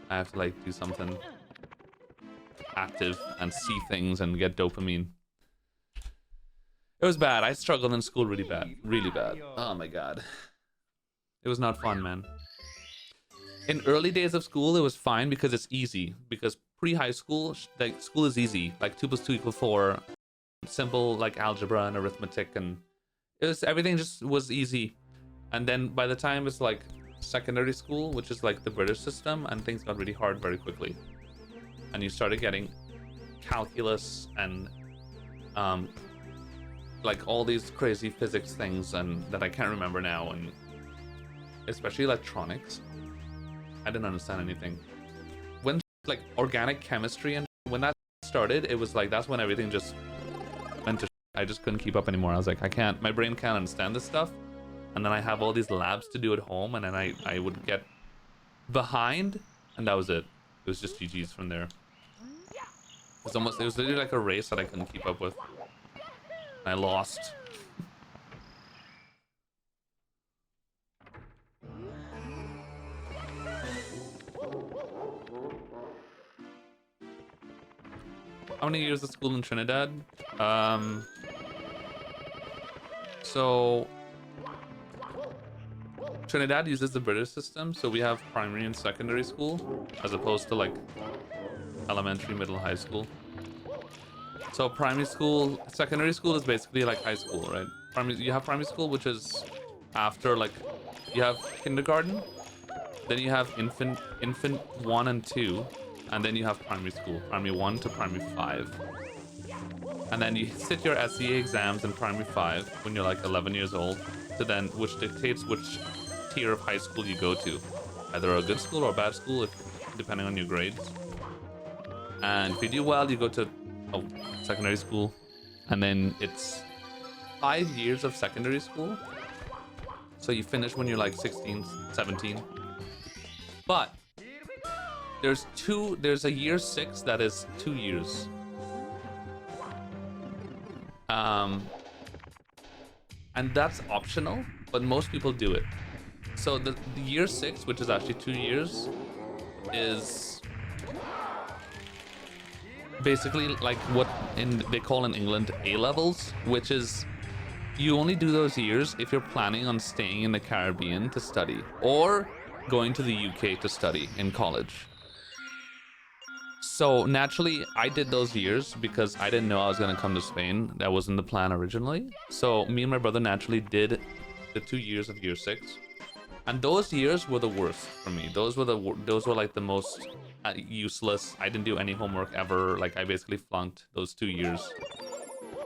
I have to like do something active and see things and get dopamine. It was bad. I struggled in school really bad. Really bad. Oh my god. It was not fun, man. In early days of school, it was fine because it's easy. Because pre-high school, like school is easy. Like 2 + 2 = 4. Simple like algebra and arithmetic, and everything just was easy. And then by the time it's like secondary school, which is like the British system, and things got really hard very quickly. And you started getting calculus and like all these crazy physics things and that I can't remember now, and especially electronics. I didn't understand anything. When like organic chemistry and when that started, it was like that's when everything just went to I just couldn't keep up anymore. I was like, I can't, my brain can't understand this stuff. And then I have all these labs to do at home, and then I would get behind, and that was it. It was just GG's from there. It was literally like a race that I couldn't keep up with. I lost. How many years of school in Trinidad? So Trinidad uses the British system, so we have primary and secondary school as opposed to like elementary, middle, high school. So primary school, secondary school is basically like high school, right? You have primary school, which is after like you have kindergarten, then you have infant 1 and 2, and then you have primary school, primary 1 to primary 5. And then you sit your SEA exams in primary 5 when you're like 11 years old, to then which dictates which tier of high school you go to, either a good school or a bad school, depending on your grades. And if you do well, you go to secondary school, and then it's 5 years of secondary school, so you finish when you're like 16, 17. But there's a year 6 that is 2 years. And that's optional, but most people do it. So the year 6, which is actually 2 years, is basically like what they call in England A levels, which is you only do those years if you're planning on staying in the Caribbean to study or going to the UK to study in college. So naturally, I did those years because I didn't know I was going to come to Spain. That wasn't the plan originally. So me and my brother naturally did the 2 years of year 6. And those years were the worst for me. Those were like the most useless. I didn't do any homework ever. Like I basically flunked those 2 years.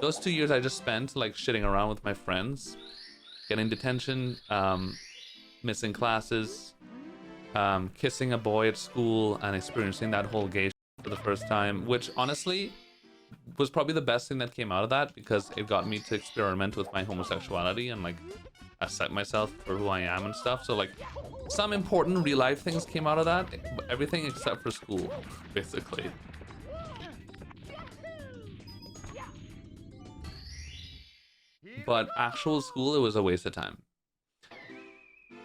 Those 2 years I just spent like shitting around with my friends, getting detention, missing classes, kissing a boy at school, and experiencing that whole gay for the first time, which honestly was probably the best thing that came out of that, because it got me to experiment with my homosexuality and like accept myself for who I am and stuff. So like some important real life things came out of that, everything except for school, basically. But actual school, it was a waste of time.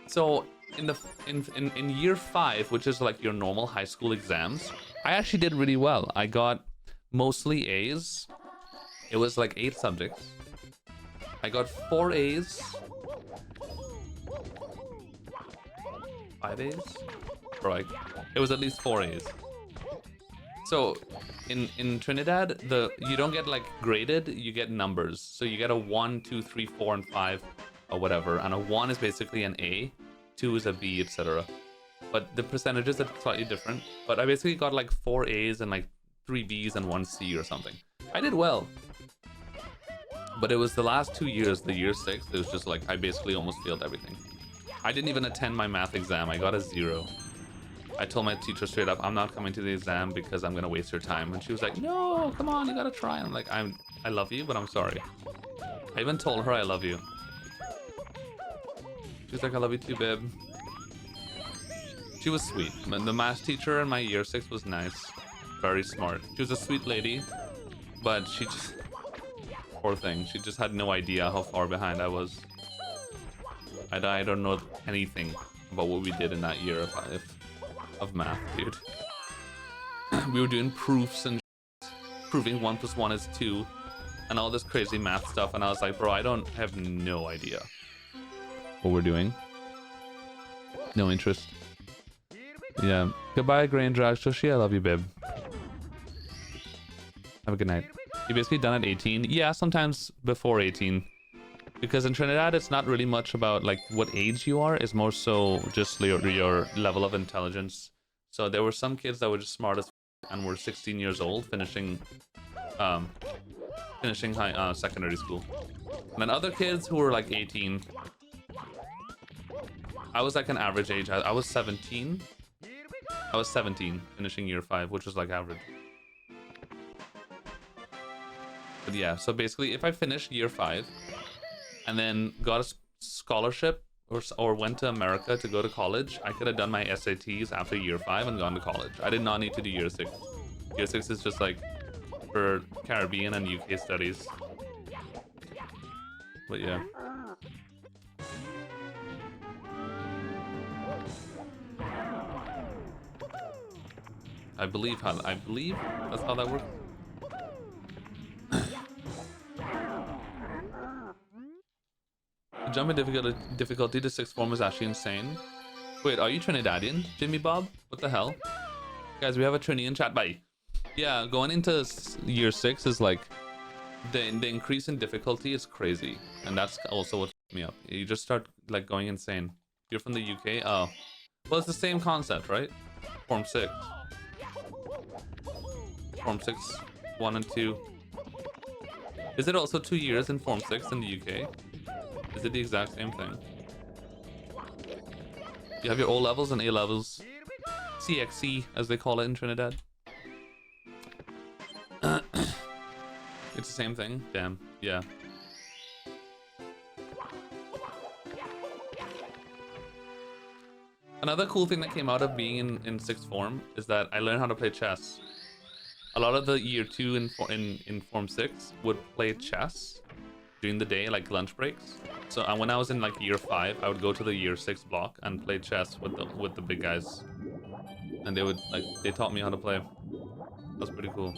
So in year 5, which is like your normal high school exams, I actually did really well. I got mostly A's. It was like 8 subjects. I got 4 A's, 5 A's, or like it was at least 4 A's. So in Trinidad, you don't get like graded, you get numbers. So you get a 1, 2, 3, 4, and 5, or whatever. And a 1 is basically an A, 2 is a B, etc. But the percentages are slightly different. But I basically got like 4 A's and like 3 B's and 1 C or something. I did well. But it was the last 2 years, the year 6, it was just like I basically almost failed everything. I didn't even attend my math exam. I got a 0. I told my teacher straight up, I'm not coming to the exam because I'm gonna waste your time. And she was like, no, come on, you gotta try. And I'm like, I love you, but I'm sorry. I even told her I love you. She's like, I love you too, babe. She was sweet. The math teacher in my year 6 was nice. Very smart. She was a sweet lady, but she just... Poor thing. She just had no idea how far behind I was. I don't know anything about what we did in that year. of math, dude. We were doing proofs and proving 1 + 1 is 2 and all this crazy math stuff, and I was like, bro, I don't have no idea what we're doing. No interest. Yeah. Goodbye, Grain Drag Shoshi. I love you, babe. Have a good night. You basically done at 18? Yeah, sometimes before 18. Because in Trinidad, it's not really much about like what age you are. It's more so just your level of intelligence. So there were some kids that were just smart as and were 16 years old, finishing secondary school. And then other kids who were like 18. I was like an average age. I was 17. I was 17, finishing year 5, which was like average. But yeah, so basically, if I finished year 5 and then got a scholarship or went to America to go to college, I could have done my SATs after year 5 and gone to college. I did not need to do year 6. Year 6 is just like for Caribbean and UK studies. But yeah. I believe that's how that works. The jump in difficulty to 6th form is actually insane. Wait, are you Trinidadian, Jimmy Bob? What the hell? Guys, we have a Trini chat. Bye. Yeah, going into year 6 is like the increase in difficulty is crazy, and that's also what fucked me up. You just start like going insane. You're from the UK? Oh, well, it's the same concept, right? Form 6. Form 6, 1 and 2. Is it also 2 years in Form 6 in the UK? Is it the exact same thing? You have your O levels and A levels. CXC, as they call it in Trinidad. It's the same thing? Damn, yeah. Another cool thing that came out of being in 6th form is that I learned how to play chess. A lot of the year 2 in Form 6 would play chess during the day, like lunch breaks. So when I was in like year 5, I would go to the year 6 block and play chess with the big guys. And they taught me how to play. That's pretty cool.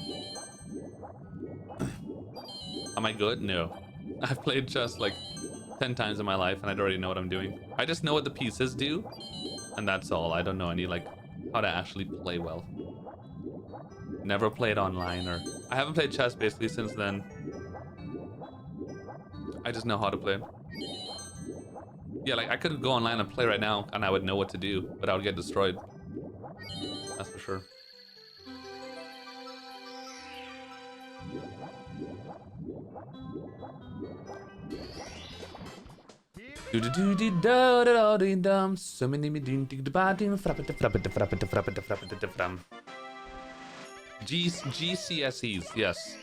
Am I good? No. I've played chess like 10 times in my life and I already know what I'm doing. I just know what the pieces do, and that's all. I don't know any like how to actually play well. Never played online, or I haven't played chess basically since then. I just know how to play. Yeah, like I could go online and play right now and I would know what to do, but I would get destroyed. That's for sure. GCSEs, yes.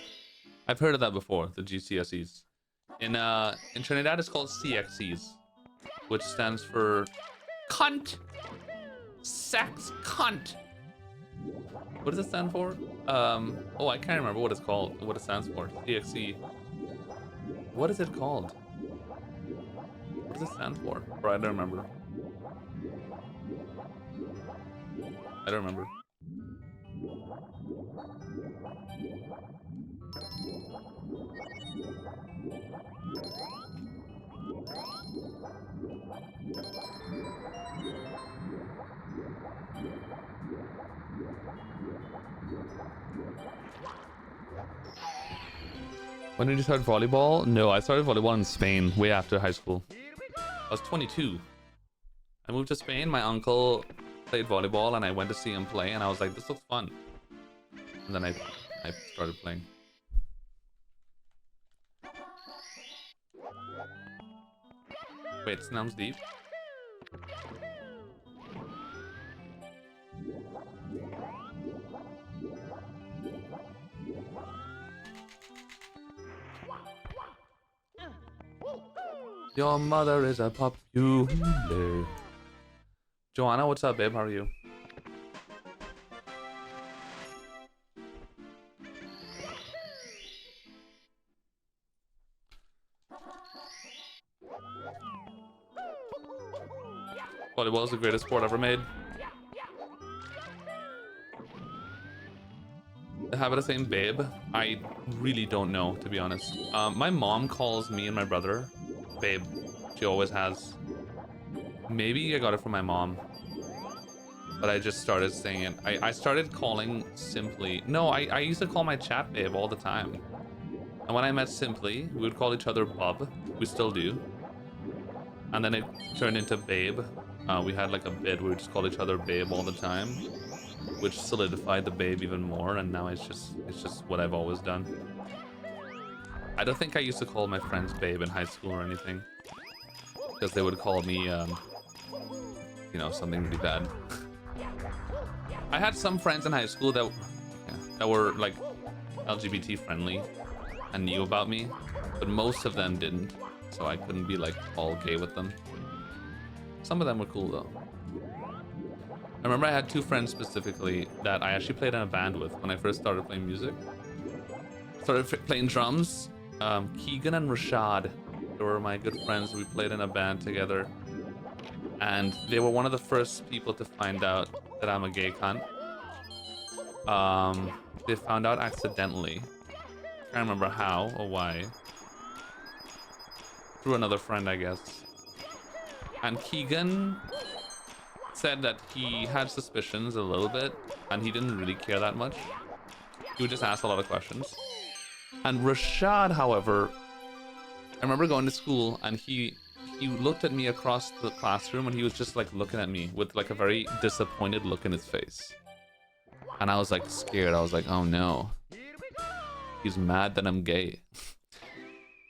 I've heard of that before, the GCSEs. In Trinidad, it's called CXCs, which stands for cunt. Sex cunt. What does it stand for? Oh, I can't remember what it's called, what it stands for. CXC. What is it called? What does it stand for? Bro, I don't remember. I don't remember. When did you start volleyball? No, I started volleyball in Spain way after high school. I was 22. I moved to Spain. My uncle played volleyball and I went to see him play and I was like, this looks fun. And then I started playing. Wait, Snum's deep? Your mother is a popular. Joanna, what's up, babe? How are you? Volleyball is the greatest sport ever made. habit of saying babe? I really don't know, to be honest. My mom calls me and my brother babe. She always has. Maybe I got it from my mom, but I just started saying it. I started calling Simply. No, I used to call my chat babe all the time. And when I met Simply, we would call each other bub. We still do. And then it turned into babe. We had like a bit where we just called each other babe all the time, which solidified the babe even more. And now it's just what I've always done. I don't think I used to call my friends babe in high school or anything, because they would call me, you know, something really bad. I had some friends in high school that were like LGBT friendly and knew about me, but most of them didn't, so I couldn't be like all gay with them. Some of them were cool though. I remember I had two friends specifically that I actually played in a band with when I first started playing music. Started playing drums. Keegan and Rashad, they were my good friends. We played in a band together, and they were one of the first people to find out that I'm a gay cunt. They found out accidentally. I can't remember how or why. Through another friend, I guess. And Keegan said that he had suspicions a little bit, and he didn't really care that much. He would just ask a lot of questions. And Rashad, however, I remember going to school, and he looked at me across the classroom, and he was just like looking at me with like a very disappointed look in his face. And I was like scared. I was like, oh no, he's mad that I'm gay.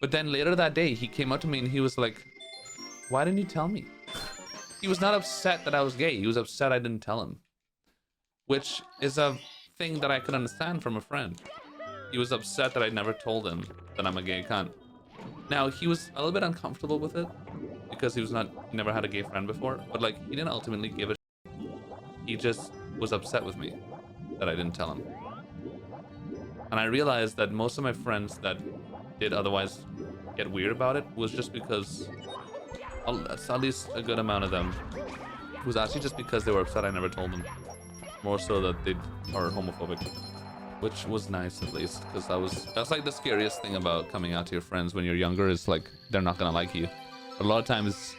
But then later that day, he came up to me and he was like, why didn't you tell me? He was not upset that I was gay. He was upset I didn't tell him, which is a thing that I could understand from a friend. He was upset that I never told him that I'm a gay cunt. Now, he was a little bit uncomfortable with it because he never had a gay friend before, but like, he didn't ultimately give a shit. He just was upset with me that I didn't tell him. And I realized that most of my friends that did otherwise get weird about it was just because, at least a good amount of them, was actually just because they were upset I never told them. More so that they are homophobic. Which was nice, at least, because that's like the scariest thing about coming out to your friends when you're younger, is like they're not gonna like you. But a lot of times,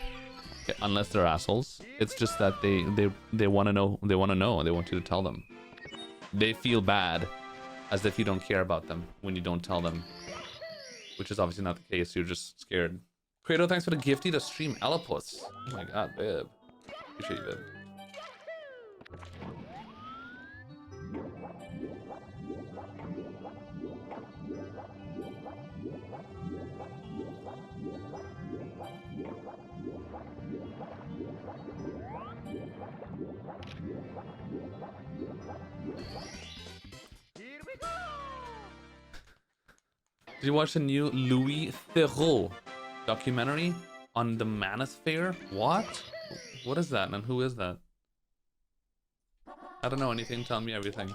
unless they're assholes, it's just that they want to know, they want you to tell them. They feel bad as if you don't care about them when you don't tell them, which is obviously not the case. You're just scared. Credo, thanks for the gifty to stream Elipus. Oh my god, babe. Appreciate you, babe. Did you watch the new Louis Theroux documentary on the Manosphere? What? What is that, and who is that? I don't know anything, tell me everything.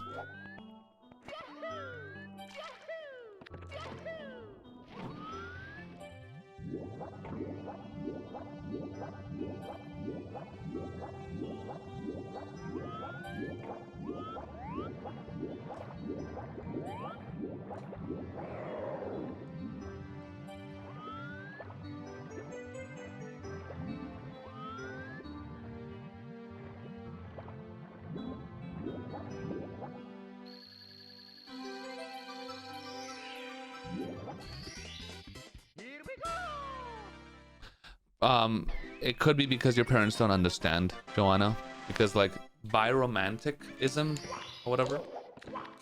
It could be because your parents don't understand, Joanna. Because like biromanticism or whatever,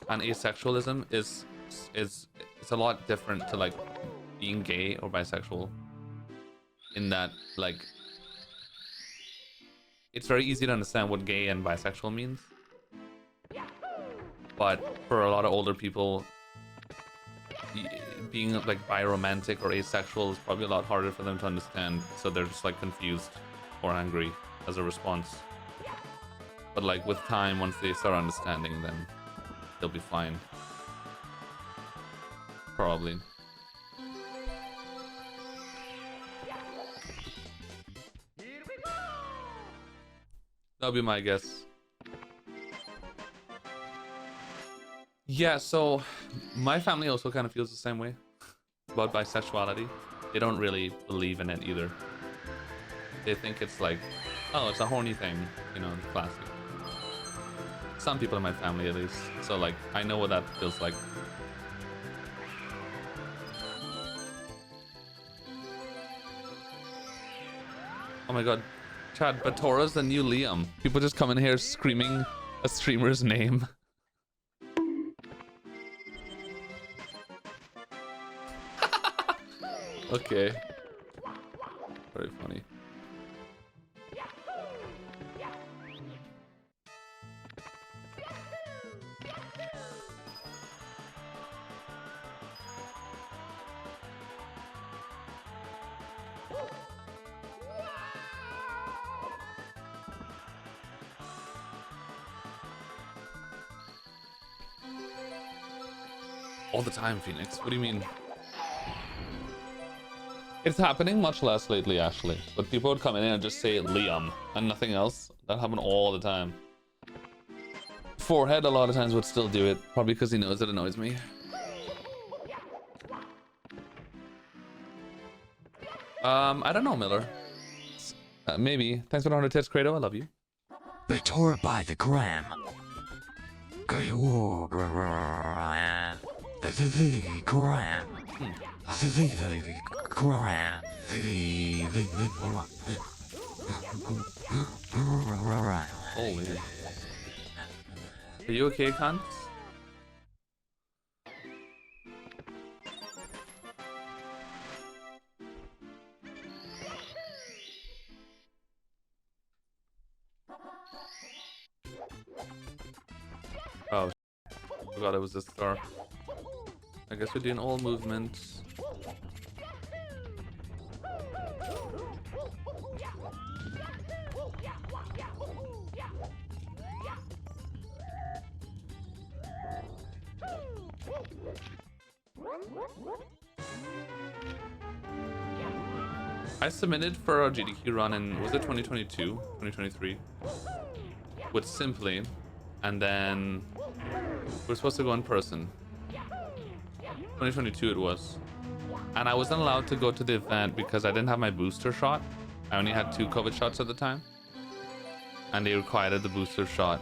and asexualism is it's a lot different to like being gay or bisexual. In that, like, it's very easy to understand what gay and bisexual means, but for a lot of older people, being like biromantic or asexual is probably a lot harder for them to understand, so they're just like confused or angry as a response. But like with time, once they start understanding, then they'll be fine. Probably. That'll be my guess. Yeah, so my family also kind of feels the same way about bisexuality. They don't really believe in it either. They think it's like, oh, it's a horny thing, you know, classic. Some people in my family at least. So like, I know what that feels like. Oh my god, Chad, Batora's the new Liam. People just come in here screaming a streamer's name. Okay. Very funny. All the time, Phoenix. What do you mean? It's happening much less lately, actually. But people would come in and just say Liam and nothing else. That happened all the time. Forehead a lot of times would still do it, probably because he knows it annoys me. I don't know, Miller. Maybe. Thanks for the 100 tits, Credo. I love you. Batora by the gram. Gram. Holy. Are you okay, cunt? Oh, I forgot it was this star. I guess we're doing all movements. I submitted for a GDQ run in, was it 2022, 2023? With Simply, and then we're supposed to go in person. 2022 it was. And I wasn't allowed to go to the event because I didn't have my booster shot. I only had 2 COVID shots at the time. And they required the booster shot.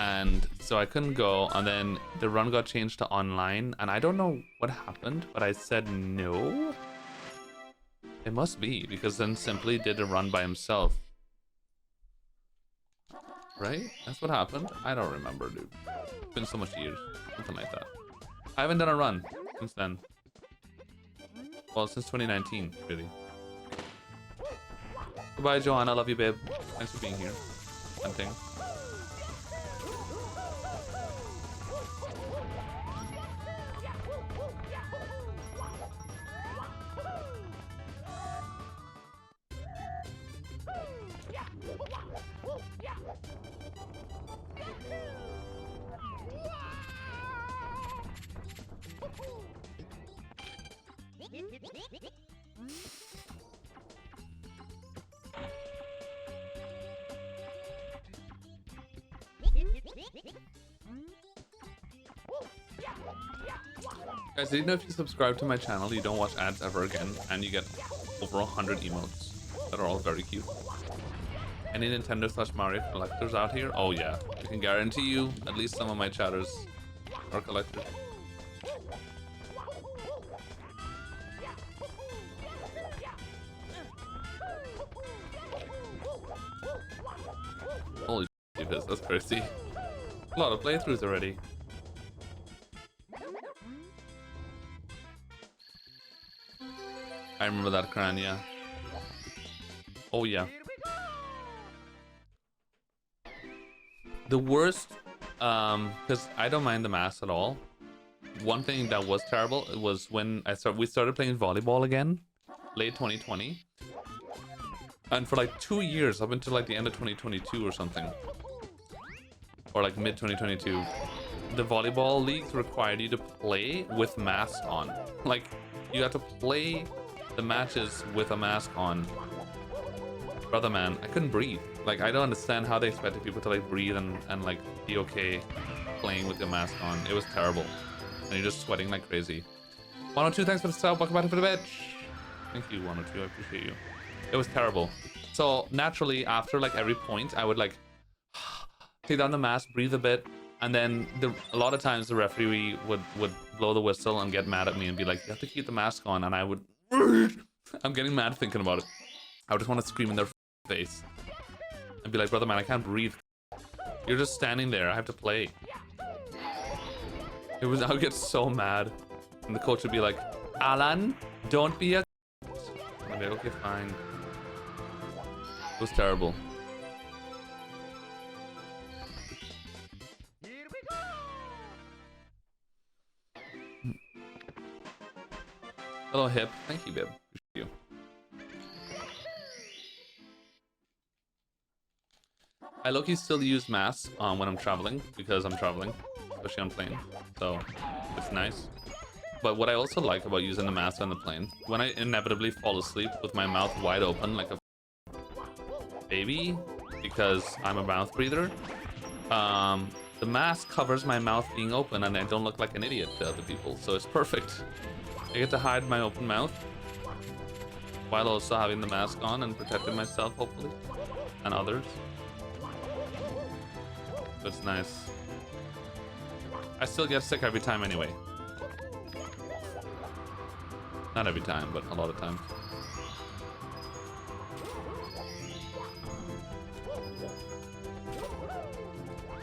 And so I couldn't go, and then the run got changed to online, and I don't know what happened, but I said no. It must be, because then Simply did a run by himself. Right? That's what happened? I don't remember, dude. It's been so much years. Something like that. I haven't done a run since then. Well, since 2019, really. Goodbye, Joanna. Love you, babe. Thanks for being here. Hunting. Guys, did you know if you subscribe to my channel, you don't watch ads ever again, and you get over 100 emotes that are all very cute? Any Nintendo / Mario collectors out here? Oh yeah, I can guarantee you at least some of my chatters are collectors. Holy shit, that's crazy. A lot of playthroughs already. I remember that cran, yeah. Oh yeah. The worst, because I don't mind the mask at all. One thing that was terrible was when we started playing volleyball again, late 2020. And for like 2 years, up until like the end of 2022 or something. Or like mid 2022. The volleyball leagues required you to play with mask on. Like, you had to play the matches with a mask on. Brother man, I couldn't breathe. Like, I don't understand how they expected people to like breathe and like be okay playing with your mask on. It was terrible. And you're just sweating like crazy. 102, thanks for the sub. Welcome back to the bitch. Thank you, 102. I appreciate you. It was terrible. So naturally, after like every point, I would like take down the mask, breathe a bit, and then a lot of times the referee would blow the whistle and get mad at me and be like, you have to keep the mask on, and I would I'm getting mad thinking about it. I would just want to scream in their face and be like, brother man, I can't breathe. You're just standing there, I have to play. I would get so mad, and the coach would be like, Alan, don't be a I'd be like, okay, fine. It was terrible. Hello, Hip. Thank you, babe. Appreciate you. I low-key still use masks when I'm traveling, because I'm traveling, especially on plane. So it's nice. But what I also like about using the mask on the plane, when I inevitably fall asleep with my mouth wide open like a baby, because I'm a mouth breather, the mask covers my mouth being open and I don't look like an idiot to other people, so it's perfect. I get to hide my open mouth while also having the mask on and protecting myself, hopefully, and others. So it's nice. I still get sick every time anyway. Not every time, but a lot of times.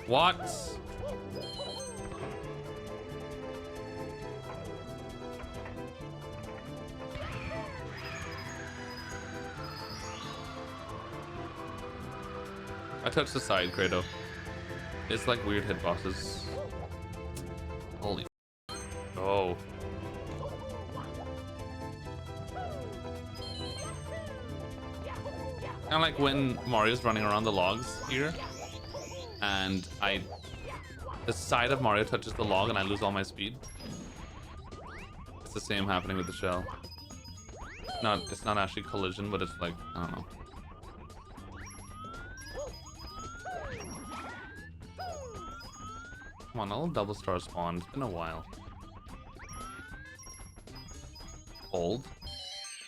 What? I touched the side, Credo. It's like weird hitboxes. Holy. Oh. Kind of like when Mario's running around the logs here, and the side of Mario touches the log and I lose all my speed. It's the same happening with the shell. It's not actually collision, but it's like, I don't know. Come on, I'll double star spawn. It's been a while. Hold.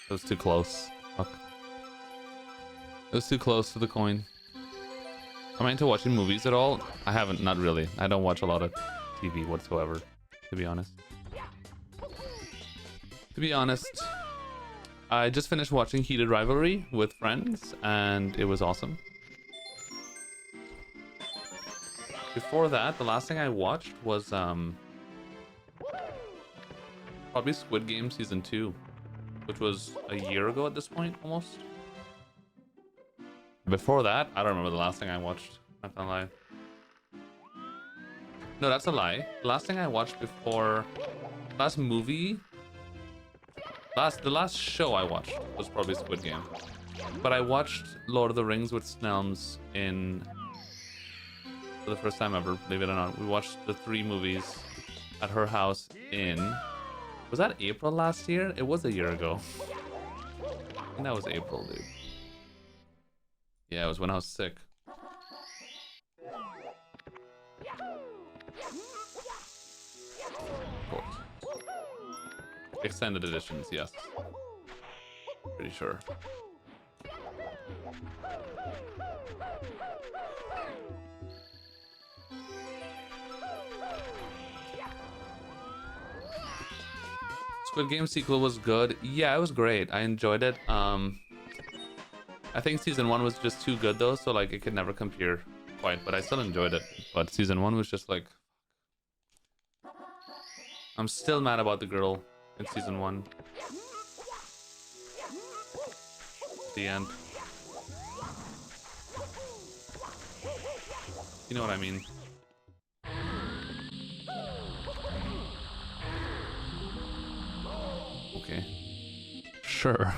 It was too close. Fuck. It was too close to the coin. Am I into watching movies at all? I haven't, not really. I don't watch a lot of TV whatsoever, to be honest. To be honest, I just finished watching Heated Rivalry with friends, and it was awesome. Before that, the last thing I watched was probably Squid Game Season 2, which was a year ago at this point, almost. Before that, I don't remember the last thing I watched. Not gonna lie. No, that's a lie. The last thing I watched before... Last movie... The last show I watched was probably Squid Game. But I watched Lord of the Rings with Snelms for the first time ever, believe it or not. We watched the 3 movies at her house in... Was that April last year? It was a year ago. I think that was April, dude. Yeah, it was when I was sick. Of course. Extended editions, yes. Pretty sure. Squid Game sequel was good. Yeah, it was great. I enjoyed it. I think season 1 was just too good though, so like it could never compare quite, but I still enjoyed it. But season 1 was just like... I'm still mad about the girl in season 1. The end. You know what I mean. Okay. Sure.